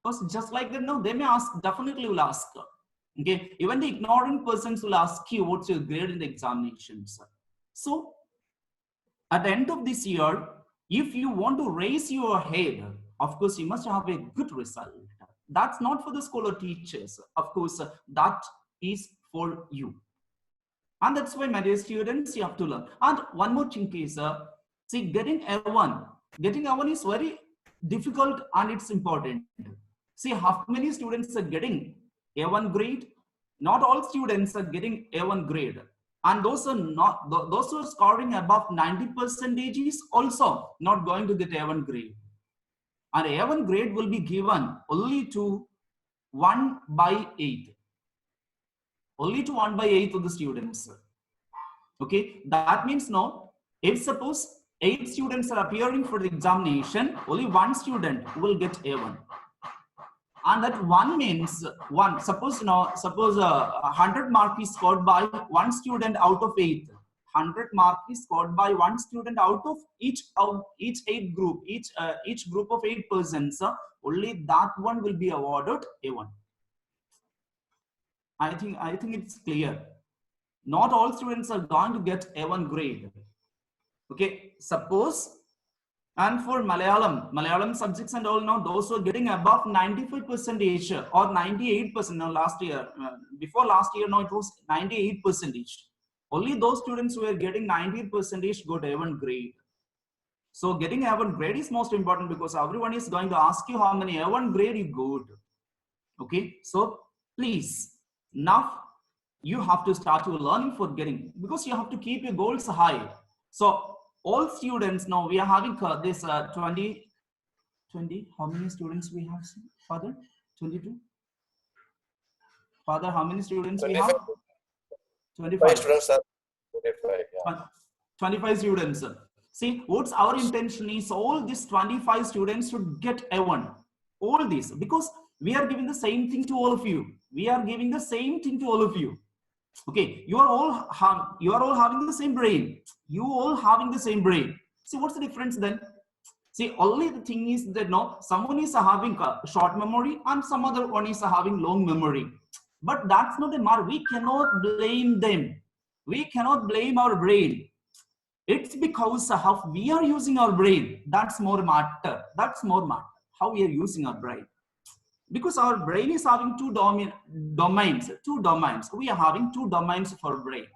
Because just like that, no, they may ask, definitely will ask. Okay, even the ignorant persons will ask you what's your grade in the examinations. So at the end of this year, if you want to raise your head, of course, you must have a good result. That's not for the school or teachers. Of course, that is for you. And that's why, my dear students, you have to learn. And one more thing is, see, getting A1 is very difficult and it's important. See, how many students are getting A1 grade? Not all students are getting A1 grade. And those who are scoring above 90% is also not going to get A1 grade. And A1 grade will be given only to 1/8. Only to 1/8 of the students. Okay, that means no, if suppose 8 students are appearing for the examination, only 1 student will get A1. And that 1 means 1. Suppose 100 mark is scored by 1 student out of 8. 100 mark is scored by 1 student out of each 8 group, each group of 8 persons. Only that one will be awarded A1. I think it's clear. Not all students are going to get A1 grade. Okay, suppose, and for Malayalam subjects and all, now those who are getting above 95% or 98%. Now last year, before last year, no, it was 98%. Only those students who are getting 98% got A1 grade. So getting A1 grade is most important because everyone is going to ask you how many A1 grade you got. Okay, so please, now you have to start your learning for getting, because you have to keep your goals high. So all students, now we are having this 20, how many students we have, Father? 22? Father, how many students 25. we have? 25 students are 25, yeah. 25 students. See, what's our intention is all these 25 students should get A1. All these, because we are giving the same thing to all of you. We are giving the same thing to all of you. Okay, you are all having the same brain. You all having the same brain. See, what's the difference then? See, only the thing is that no, someone is having a short memory and some other one is having long memory. But that's not a matter. We cannot blame them. We cannot blame our brain. It's because how we are using our brain. That's more matter. That's more matter. How we are using our brain. Because our brain is having two domains. We are having 2 domains for brain.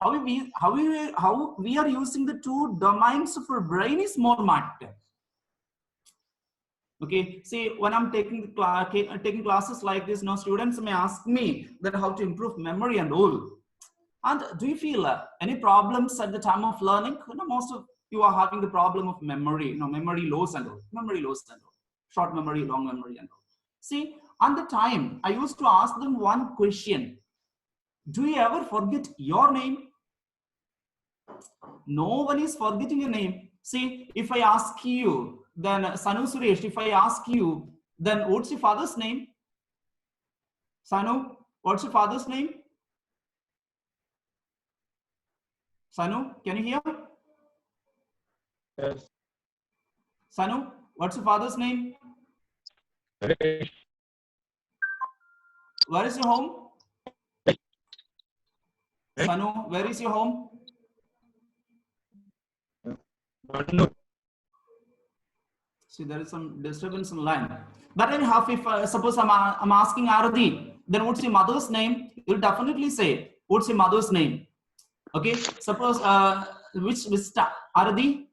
How we are using the 2 domains for brain is more matter. Okay, see, when I'm taking classes like this, now students may ask me that how to improve memory and all. And do you feel any problems at the time of learning? You know, most of you are having the problem of memory, memory loss and all, short memory, long memory and all. See, at the time, I used to ask them one question. Do you ever forget your name? No one is forgetting your name. See, if I ask you, then Sanu Suresh, if I ask you, then what's your father's name? Sanu, what's your father's name? Sanu, can you hear? Yes. Sanu, what's your father's name? Where is your home? Sanu, where is your home? See, there is some disturbance in line. But anyhow, if suppose I'm asking Arati, then what's your mother's name? You'll definitely say, what's your mother's name? Okay, suppose which Arati,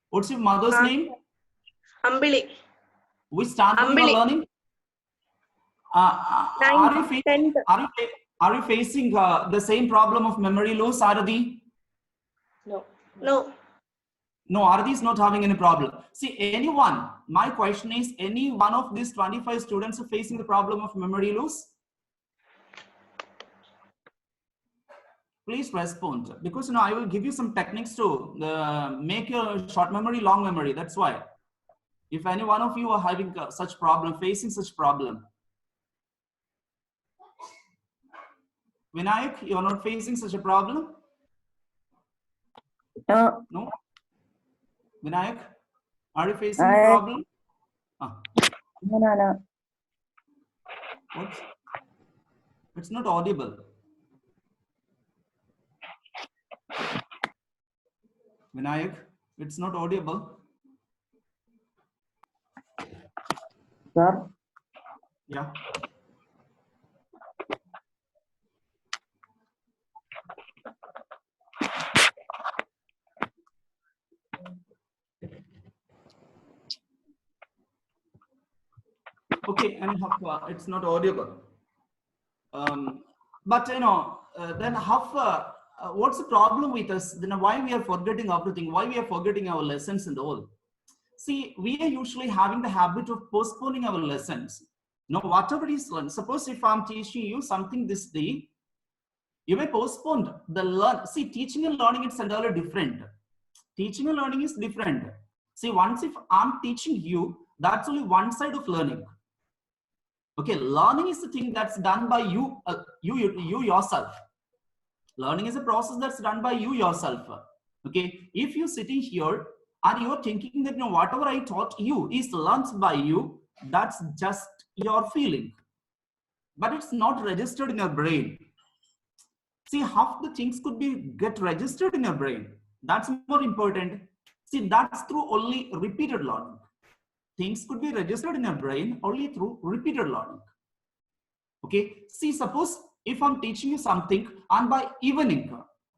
what's your mother's name? Ambili. Which standard you are learning? Are you facing the same problem of memory loss, Arati? No. No. No, Arati is not having any problem. See, anyone, my question is, any one of these 25 students are facing the problem of memory loss? Please respond, because I will give you some techniques to make your short memory long memory. That's why. If any one of you are having such problem, facing such problem. Vinayak, you are not facing such a problem? No? Vinayak, are you facing a problem? No. What? It's not audible. Vinayak, it's not audible. Sir, Yeah. Okay, anyhow, it's not audible. But then what's the problem with us? Then why we are forgetting everything? Why we are forgetting our lessons and all? See, we are usually having the habit of postponing our lessons. Now, whatever is learned, suppose if I'm teaching you something this day, you may postpone the learn. See, teaching and learning it's entirely different. Teaching and learning is different. See, once if I'm teaching you, that's only one side of learning. Okay, learning is the thing that's done by you, you yourself. Learning is a process that's done by you yourself. Okay, if you're sitting here and you're thinking that whatever I taught you is learned by you, that's just your feeling, but it's not registered in your brain. See, half the things could be get registered in your brain. That's more important. See, that's through only repeated learning. Things could be registered in your brain only through repeated learning. Okay, see, suppose if I'm teaching you something and by evening,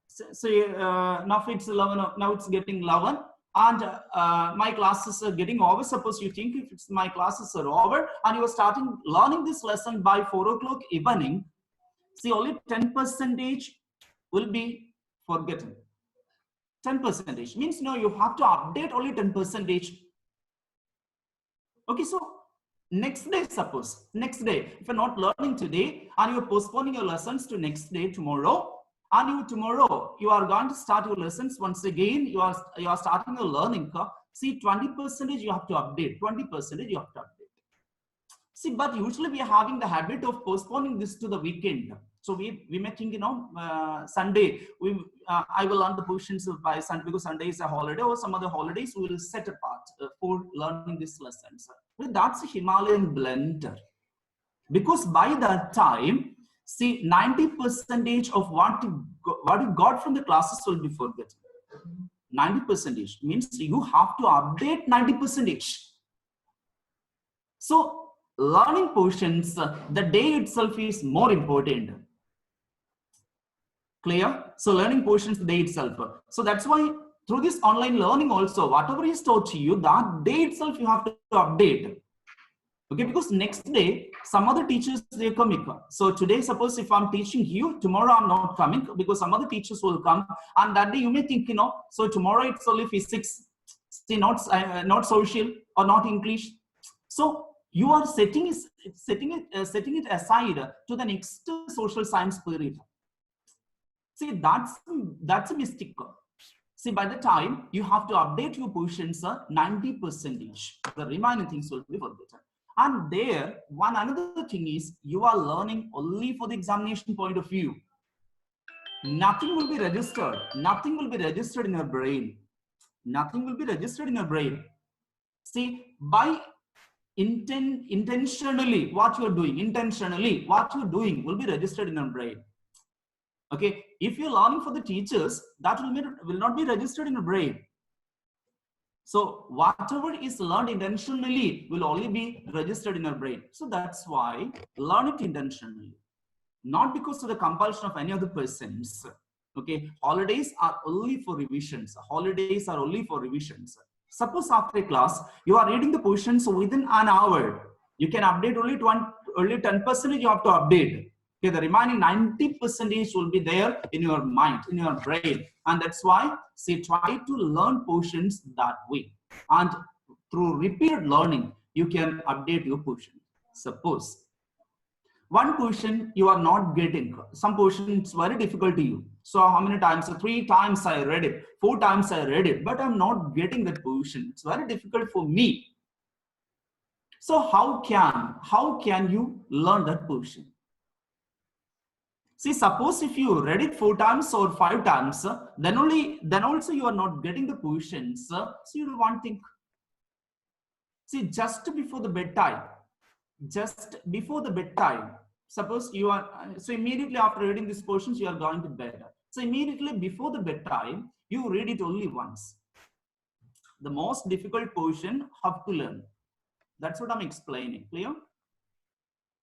say now it's 11, now it's getting 11 and my classes are getting over. Suppose you think if it's my classes are over and you are starting learning this lesson by 4 o'clock evening, see, only 10% will be forgotten. 10% means you have to update only 10%. Okay, so next day, suppose next day, if you're not learning today and you're postponing your lessons to next day, tomorrow, and tomorrow you are going to start your lessons once again, you are starting your learning. See, 20% you have to update, 20% you have to update. See, but usually we are having the habit of postponing this to the weekend. So we may think, Sunday, I will learn the portions by Sunday because Sunday is a holiday, or some other holidays we will set apart for learning these lessons. Well, that's a Himalayan blender. Because by that time, see, 90% of what you got from the classes will be forgotten. 90% means you have to update 90%. So learning portions, the day itself is more important. Clear? So learning portions, the day itself. So that's why through this online learning also, whatever is taught to you, that day itself you have to update. Okay, because next day, some other teachers, they're coming. So today, suppose if I'm teaching you, tomorrow I'm not coming because some other teachers will come. And that day you may think, so tomorrow it's only physics, see, not social or not English. So you are setting it aside to the next social science period. See, that's a mistake. See, by the time you have to update your portions 90%, the remaining things will be forgotten. And there, another thing is you are learning only for the examination point of view. Nothing will be registered. Nothing will be registered in your brain. Nothing will be registered in your brain. See, by intentionally what you're doing will be registered in your brain. Okay, if you're learning for the teachers, that will not be registered in your brain. So whatever is learned intentionally will only be registered in your brain. So that's why learn it intentionally, not because of the compulsion of any other persons. Okay, holidays are only for revisions. Holidays are only for revisions. Suppose after a class, you are reading the portions within an hour. You can update only 10% you have to update. Okay, the remaining 90% will be there in your mind, in your brain. And that's why, say, try to learn portions that way. And through repeated learning, you can update your portion. Suppose one portion you are not getting, some portion it's very difficult to you. So how many times? So 3 times I read it, 4 times I read it, but I'm not getting that portion. It's very difficult for me. So how can you learn that portion? See, suppose if you read it 4 times or 5 times, then also you are not getting the portions. So you do one thing. See, just before the bedtime, just before the bedtime. Suppose you are, so immediately after reading these portions, you are going to bed. So immediately before the bedtime, you read it only once. The most difficult portion have to learn. That's what I'm explaining. Clear?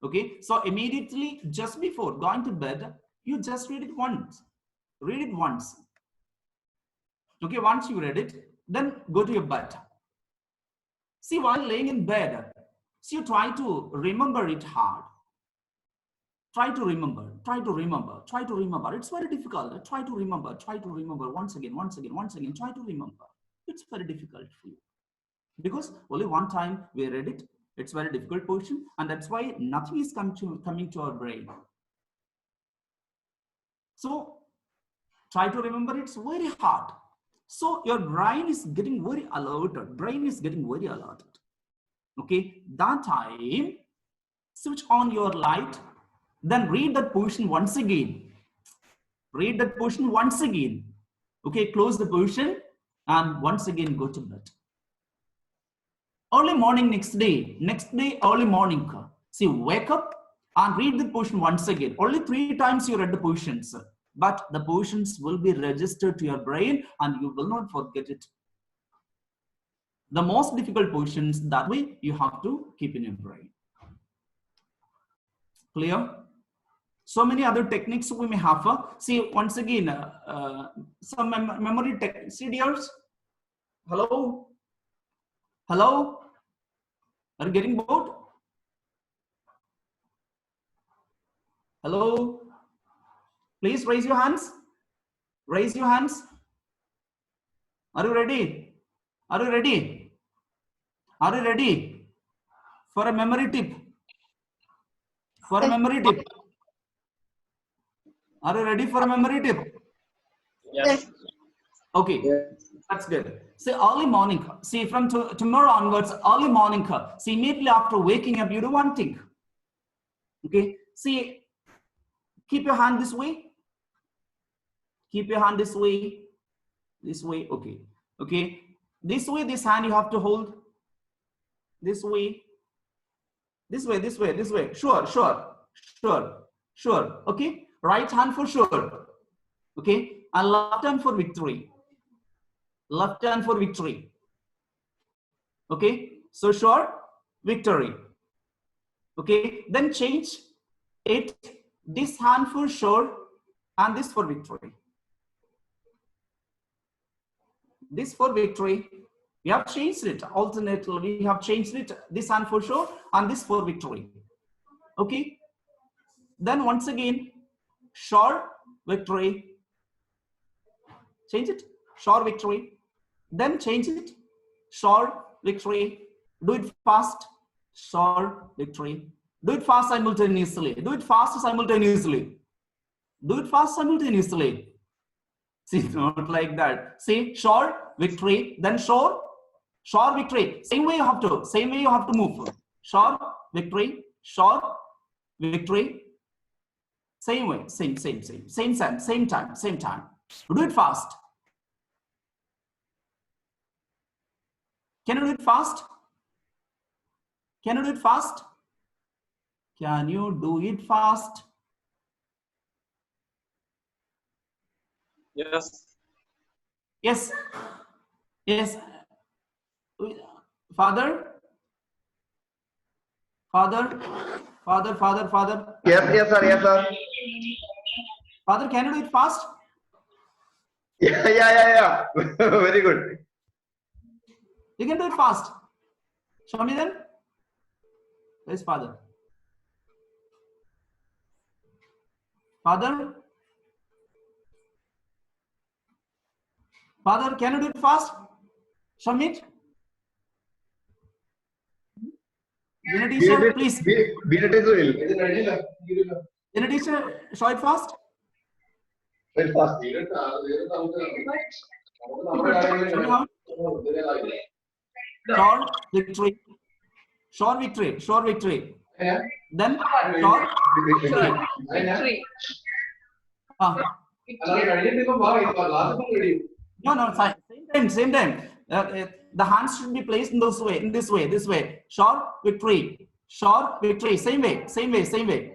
Okay. So immediately just before going to bed, you just read it once. Read it once. Okay. Once you read it, then go to your bed. See, while laying in bed, so you try to remember it hard. Try to remember, try to remember, try to remember. It's very difficult. Try to remember once again, try to remember. It's very difficult for you. Because only one time we read it, it's very difficult portion, and that's why nothing is coming to our brain. So try to remember, it's very hard. So your brain is getting very alerted. Okay, that time, switch on your light, then read that portion once again. Read that portion once again. Okay, close the portion and once again go to bed. Early morning next day early morning, see, wake up and read the portion once again. Only 3 times you read the portions, but the portions will be registered to your brain and you will not forget it. The most difficult portions, that way you have to keep in your brain. Clear? So many other techniques we may have. See, once again, some memory techniques. See, dears? Hello? Hello? Are you getting bored? Hello? Please raise your hands. Raise your hands. Are you ready? Are you ready? Are you ready for a memory tip? For a memory tip. Are you ready for a memory tip? Yes. Okay, that's good. See, early morning. See, from tomorrow onwards, early morning. See, immediately after waking up, you do one thing. Okay, see, keep your hand this way. Keep your hand this way. This way. Okay. Okay. This way, this hand you have to hold. This way. This way, this way, this way. Sure, sure, sure, sure. Okay. Right hand for sure. Okay. And left hand for victory. Left hand for victory. Okay. So sure, victory. Okay. Then change it. This hand for sure and this for victory. This for victory. We have changed it. Alternately, we have changed it. This hand for sure and this for victory. Okay. Then once again, sure, victory. Change it. Sure, victory. Then change it. Sure, victory. Do it fast. Sure, victory. Do it fast simultaneously. Do it fast simultaneously. Do it fast simultaneously. See, not like that. See, sure, victory. Then sure, sure, victory. Same way you have to move. Sure, victory. Sure, victory. Same way, same time. Do it fast. Can you do it fast? Can you do it fast? Can you do it fast? Yes. Yes. Yes. Father. Yes, sir. Father, can you do it fast? Yeah. Very good. You can do it fast. Show me then. Where's father? Father? Father, can you do it fast? Show me it. Vinay teacher, please. Vinay teacher will. Vinay teacher, show it fast. Very fast. Short victory. Short victory. Short victory. Then short victory. No, fine. Same time. The hands should be placed in this way. Short victory. Sure victory. Same way, same way, same way.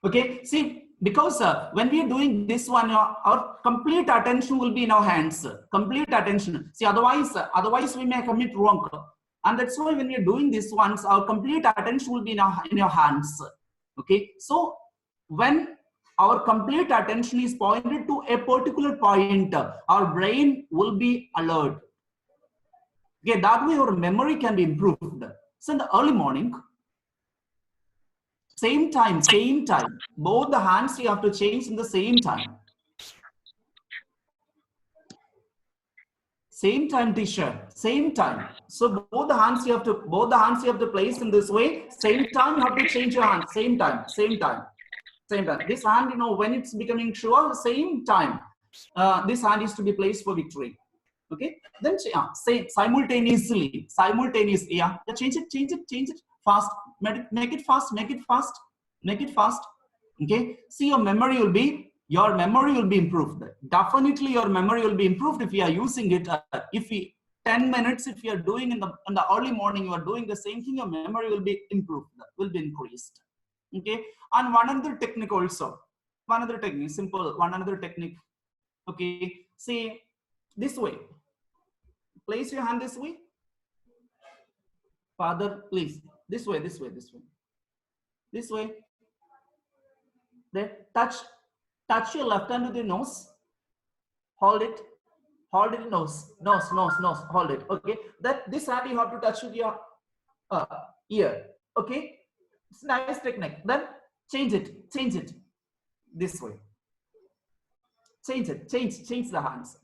Okay, see, because when we are doing this one, our complete attention will be in our hands. Complete attention. See, otherwise we may commit wrong. And that's why when we are doing this ones, our complete attention will be in your hands. Okay, so when our complete attention is pointed to a particular point, our brain will be alert. Okay, that way our memory can be improved. So in the early morning, same time, both the hands you have to change in the same time. Same time, teacher, same time. So both the hands you have to place in this way. Same time you have to change your hand. Same time. This hand, when it's becoming sure, same time. This hand is to be placed for victory. Okay. Then say simultaneously. Yeah. Change it fast. Make it fast. Okay. See, your memory will be improved. Definitely your memory will be improved if you are using it. 10 minutes, if you are doing in the early morning, you are doing the same thing, your memory will be improved, will be increased. Okay. And one other technique also. Simple. One another technique. Okay. See, this way. Place your hand this way. Father, please. This way. Then touch your left hand with your nose. Hold it nose. Hold it. Okay. This hand you have to touch with your ear. Okay. It's a nice technique. Then change it. This way. Change the hands.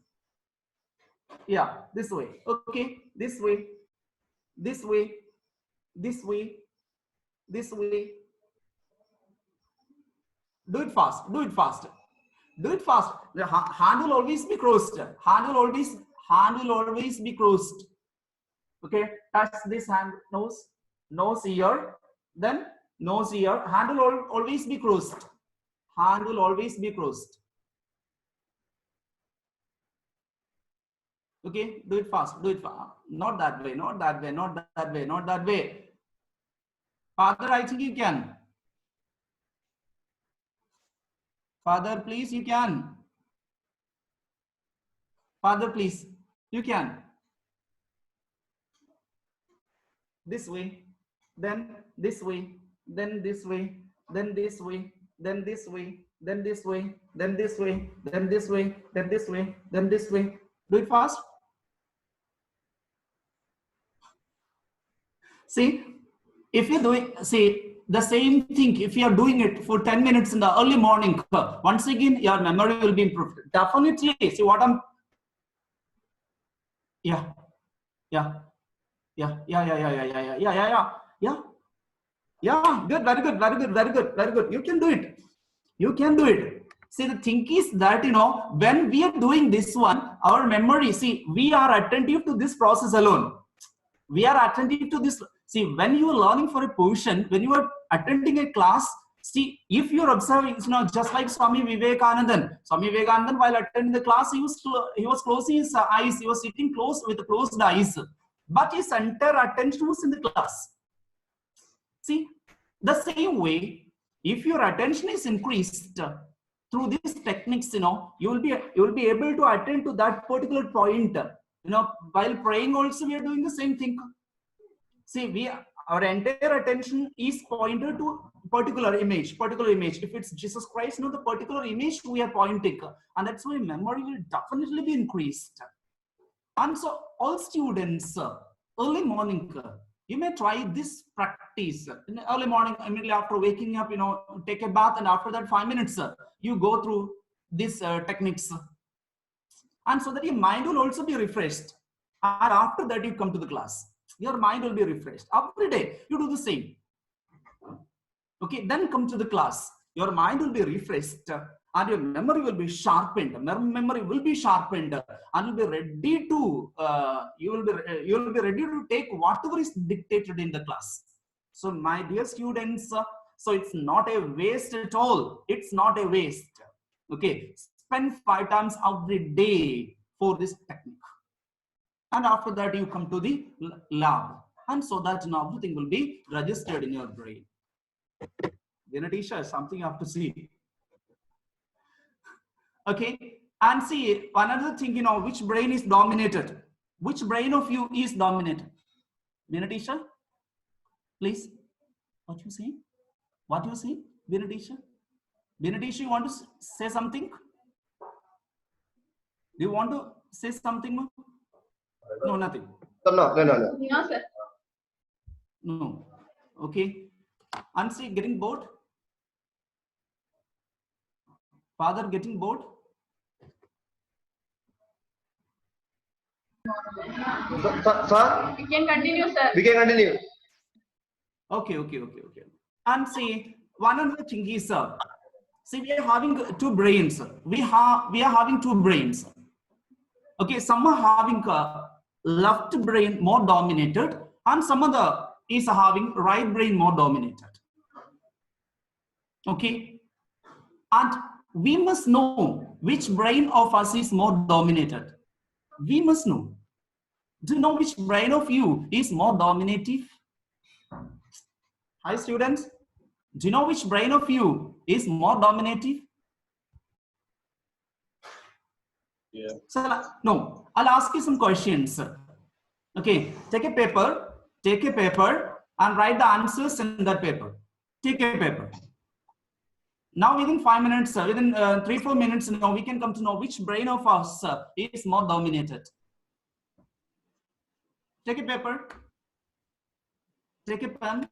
Yeah, this way. Okay. This way. Do it fast. The hand will always be closed. Hand will always be closed. Okay. Touch this hand, nose, ear, then nose, ear. Hand will always be closed. Okay. Do it fast. Not that way. Father, I think you can. Father, please, you can. Father, please, you can. This way, then this way, then this way, then this way, then this way, then this way, then this way, then this way, then this way, then this way. Do it fast. See, if you're doing, the same thing, if you are doing it for 10 minutes in the early morning, once again, your memory will be improved. Definitely. See what I'm, yeah. Good, very good. You can do it. See, the thing is that, when we are doing this one, our memory, see, we are attentive to this process alone. We are attentive to this. See, when you are learning for a portion, when you are attending a class, see, if you're observing, just like Swami Vivekanandan, while attending the class, he was closing his eyes, he was sitting close with closed eyes, but his entire attention was in the class. See, the same way, if your attention is increased through these techniques, you will be able to attend to that particular point. While praying also, we are doing the same thing. See, our entire attention is pointed to particular image. If it's Jesus Christ, the particular image we are pointing, and that's why memory will definitely be increased. And so, all students, early morning, you may try this practice. In the early morning, immediately after waking up, take a bath, and after that 5 minutes, you go through these techniques. And so that your mind will also be refreshed. And after that, you come to the class. Your mind will be refreshed. Every day, you do the same. Okay, then come to the class. Your mind will be refreshed. And your memory will be sharpened. Memory will be sharpened. And you'll be ready to, you will be ready to take whatever is dictated in the class. So my dear students, so it's not a waste at all. It's not a waste. Okay. Spend 5 times every day for this technique. and after that you come to the lab, and so that now everything will be registered in your brain. Venetisha, something you have to see. Okay, and see another thing, you know, which brain is dominated? Which brain of you is dominated? Venetisha, please. What you saying? What you saying, Venetisha? Venetisha, you want to say something? Do you want to say something? No, nothing. No. No, sir. No. Okay. And see, getting bored? Father getting bored? Sir, We can continue, sir. we can continue. Okay. And see, one another thing is, see, we are having two brains. We are having two brains. Okay, some are having left brain more dominated, and some other is having right brain more dominated. Okay, and we must know which brain of us is more dominated. We must know. Do you know which brain of you is more dominative? Hi, students. Do you know which brain of you is more dominative? Yeah. So, no, I'll ask you some questions. Okay, take a paper and write the answers in that paper. Take a paper. Now within 5 minutes, within 3-4 minutes, now we can come to know which brain of us is more dominated. Take a paper. Take a pen.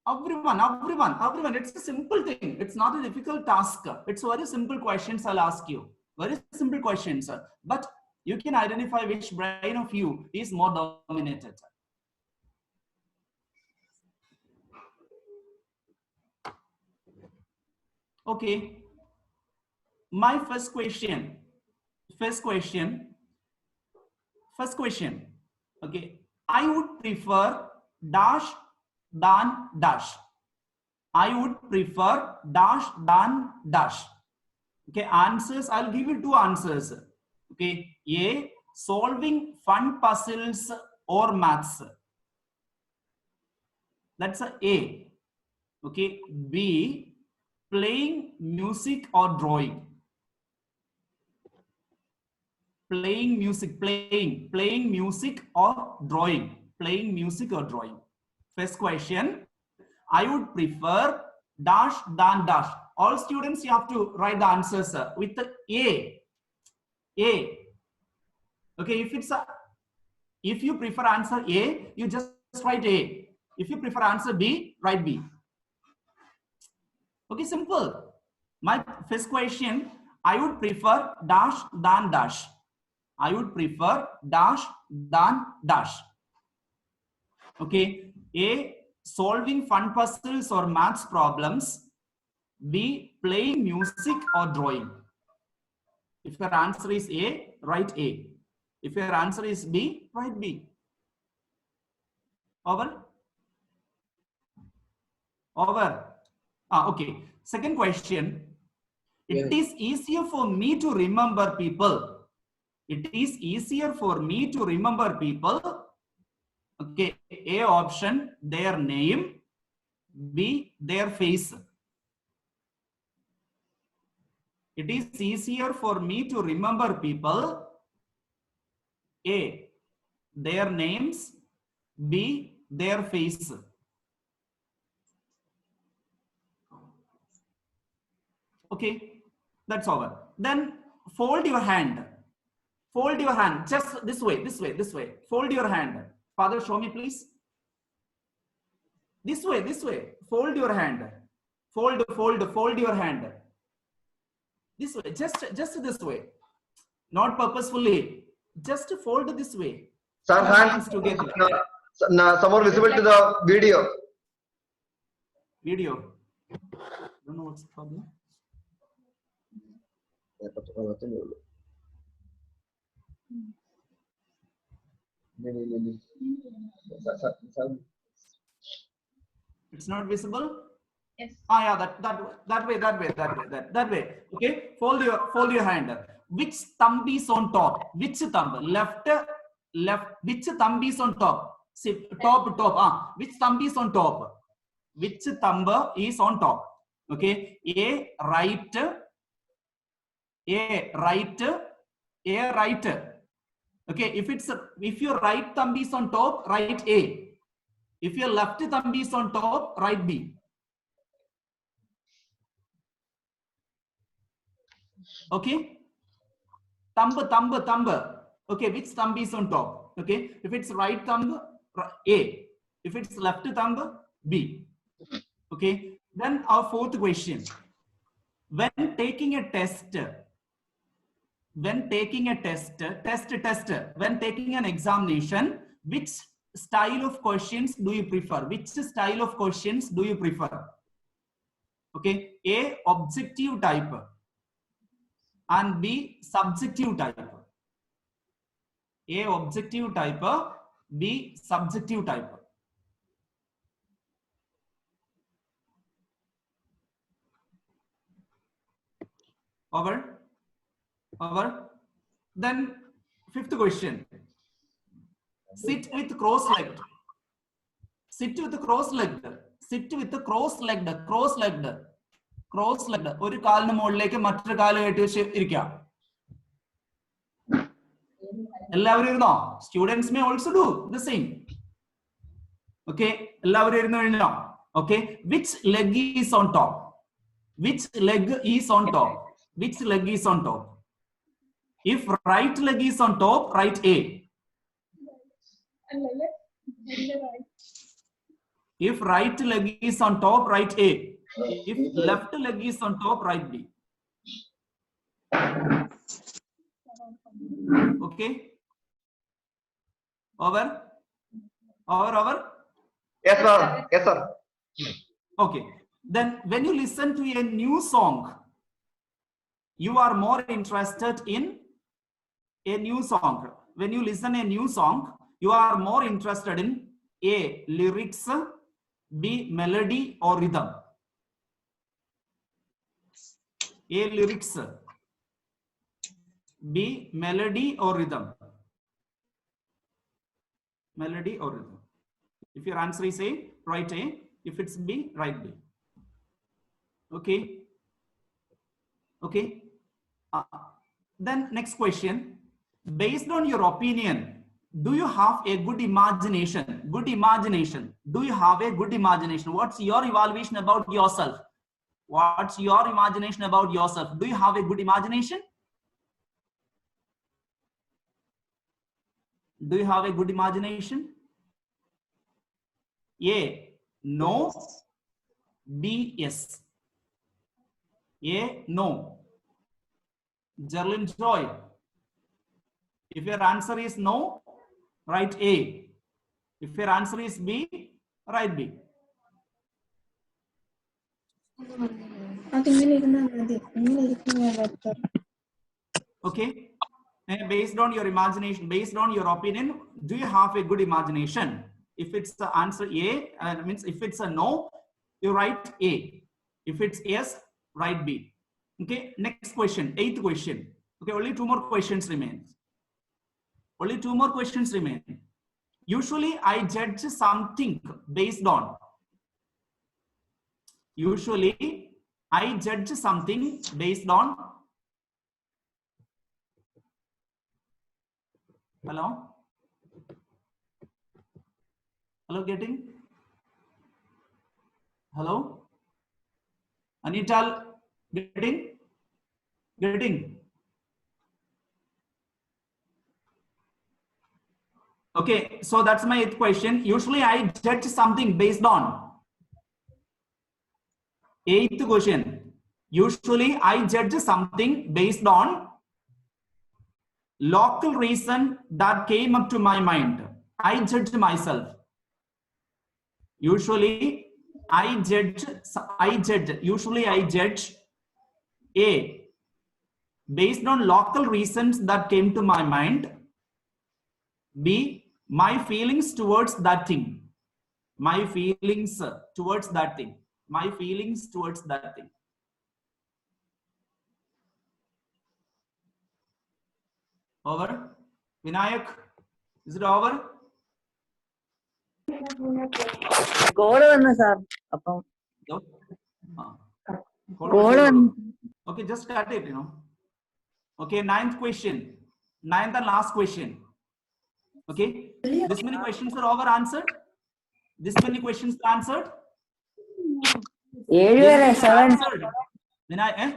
Everyone. It's a simple thing. It's not a difficult task. It's very simple questions I'll ask you. Very simple questions. But you can identify which brain of you is more dominated. Okay. My first question. Okay. I would prefer dash than dash. I would prefer dash than dash. Okay. Answers. I'll give you two answers. Okay. A, solving fun puzzles or maths. That's a A. Okay. B, playing music or drawing. Playing music or drawing. Playing music or drawing. First question, I would prefer dash than dash. All students, you have to write the answers with the A. A. Okay, if you prefer answer A, you just write A. If you prefer answer B, write B. Okay, simple. My first question, I would prefer dash than dash. I would prefer dash than dash. Okay. A, solving fun puzzles or maths problems. B, playing music or drawing. If your answer is A, write A. If your answer is B, write B. Over? Over. Okay. Second question. It is easier for me to remember people. It is easier for me to remember people. Okay. A option, their name. B, their face. It is easier for me to remember people. A, their names. B, their face. Okay, that's over. Then fold your hand. Fold your hand. Just this way. Fold your hand. Father, show me, please. This way. Fold your hand. Fold your hand. This way. Just this way. Not purposefully. Just fold this way. Sir, hands together. Some more visible to the video. Video. Don't know what's the problem. It's not visible. Yes. Yeah, that way. Okay, fold your hand. which thumb is on top? Which thumb? Left. Which thumb is on top? See, top. Which thumb is on top? Which thumb is on top? Okay. A right. Okay. If your right thumb is on top, write A. If your left thumb is on top, write B. Okay. Thumb. Okay, which thumb is on top? Okay, if it's right thumb, A. If it's left thumb, B. Okay, then our fourth question. When taking a test, when taking an examination, which style of questions do you prefer? Which style of questions do you prefer? Okay, A, objective type, and B, subjective type. A, objective type, B, subjective type. Over. Then fifth question. Sit with cross-legged. Sit with cross-legged. Sit with cross-legged. ഒരു കാലിന് മുകളിലേക്ക് മറ്റൊരു കാല് കെട്ടി വെച്ച് ഇരിക്കാം. എല്ലാവരും ഇരുന്നോ? Students may also do the same. Okay, എല്ലാവരും ഇരുന്നു കഴിഞ്ഞോ? Okay, which leg is on top? Which leg is on top? Which leg is on top? If right leg is on top, write A. If right leg is on top, write A. If left leg is on top, write B. Okay. Over. Yes, sir. Yes, sir. Okay. Then when you listen to a new song, you are more interested in a new song. When you listen a new song, you are more interested in A, lyrics, B, melody or rhythm. A, lyrics, B, melody or rhythm. Melody or rhythm. If your answer is A, write A. If it's B, write B. Okay. Okay. Then next question. Based on your opinion, do you have a good imagination? Good imagination. Do you have a good imagination? What's your evaluation about yourself? What's your imagination about yourself? Do you have a good imagination? Do you have a good imagination? A, no. B, yes. A, no. Jerlyn Joy. If your answer is no, write A. If your answer is B, write B. Okay. And based on your imagination, based on your opinion, do you have a good imagination? If it's the answer A, means if it's a no, you write A. If it's yes, write B. Okay. Next question, eighth question. Okay. Only two more questions remain. Only two more questions remain. Usually I judge something based on. Usually I judge something based on. Hello? Hello, getting? Hello? Anita, getting? Getting? Okay, so that's my eighth question. Usually I judge something based on. Eighth question. Usually I judge something based on local reason that came up to my mind. I judge myself. Usually I judge. Usually I judge A based on local reasons that came to my mind. B, my feelings towards that thing. My feelings towards that thing. My feelings towards that thing. Over. Vinayak, is it over? Code വന്നു sir അപ്പം No. Code വന്നു. Okay, just cut it, Okay, ninth question. Ninth and last question. Okay, this many questions are over answered. This many questions are answered. 7 വരെ 7 Answered. Vinayak,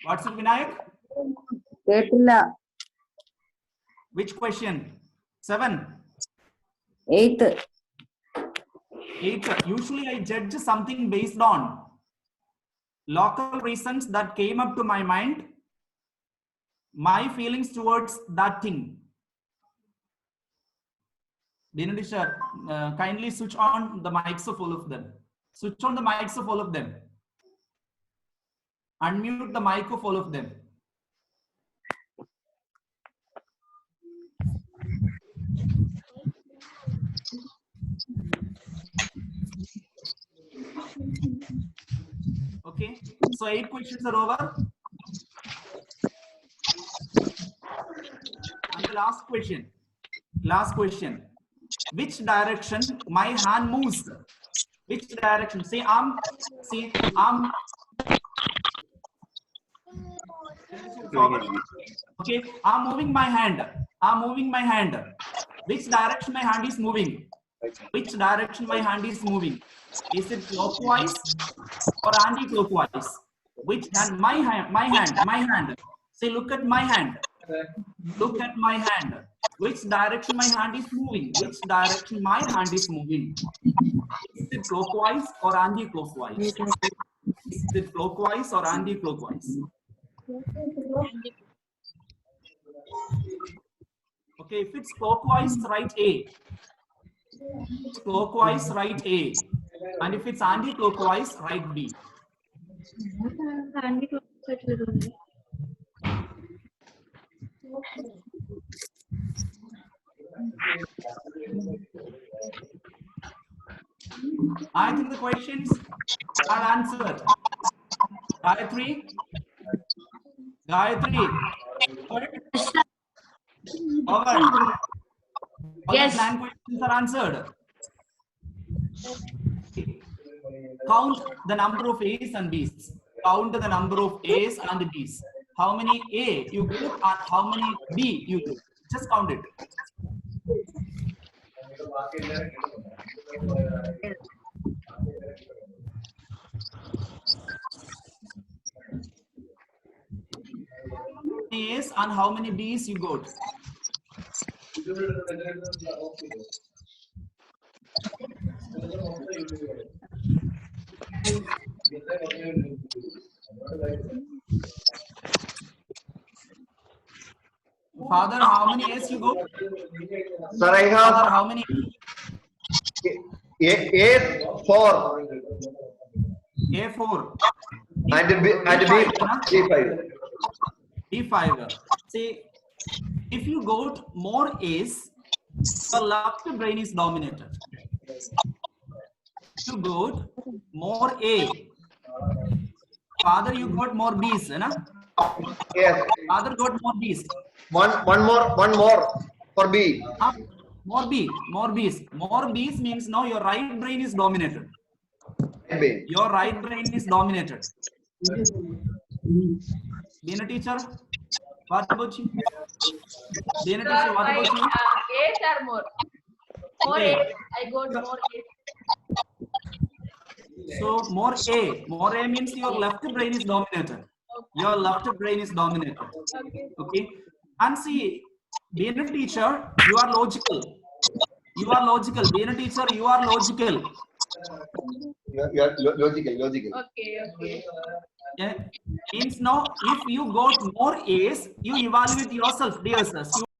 What's it, Vinayak? കേട്ടില്ല. Which question? 7. 8. 8. Usually I judge something based on local reasons that came up to my mind, my feelings towards that thing. Dinadi sir, kindly switch on the mics of all of them. Switch on the mics of all of them. Unmute the mic of all of them. Okay, so 8 questions are over. And the last question. Last question. Which direction my hand moves? Which direction? Say I'm. Okay, I'm moving my hand. I'm moving my hand. Which direction my hand is moving? Which direction my hand is moving? Is it clockwise or anti-clockwise? Which hand? My hand. Say, look at my hand. Look at my hand. Which direction my hand is moving? Which direction my hand is moving? Is it clockwise or anti-clockwise? Is it clockwise or anti-clockwise? Okay, if it's clockwise, write A. Clockwise, write A. And if it's anti-clockwise, write B. I think the questions are answered. Gayatri? Over. Yes. 9 questions are answered. Count the number of A's and B's. Count the number of A's and B's. How many A you group and how many B you group. Just count it. How many A's and how many B's you got? Father, how many A's you got? Sir, I Father, have how many? A4 A4. and B5. B5. See, if you got more A's, your left brain is dominated. If you got more A, Father, you got more B's, na? Yes. Father got more B's. One more for B. More B's. More B's means now your right brain is dominated. B. Your right brain is dominated. Being a teacher, what about you? Being a teacher, what about you? A's are more. More Okay. A's. I got more A's. So more A means your left brain is dominated. Your left brain is dominated. Okay. And see, being a teacher, you are logical. Being a teacher, you are logical. You are logical. Okay. Yeah. Means now, if you got more A's, you evaluate yourself, dear sir.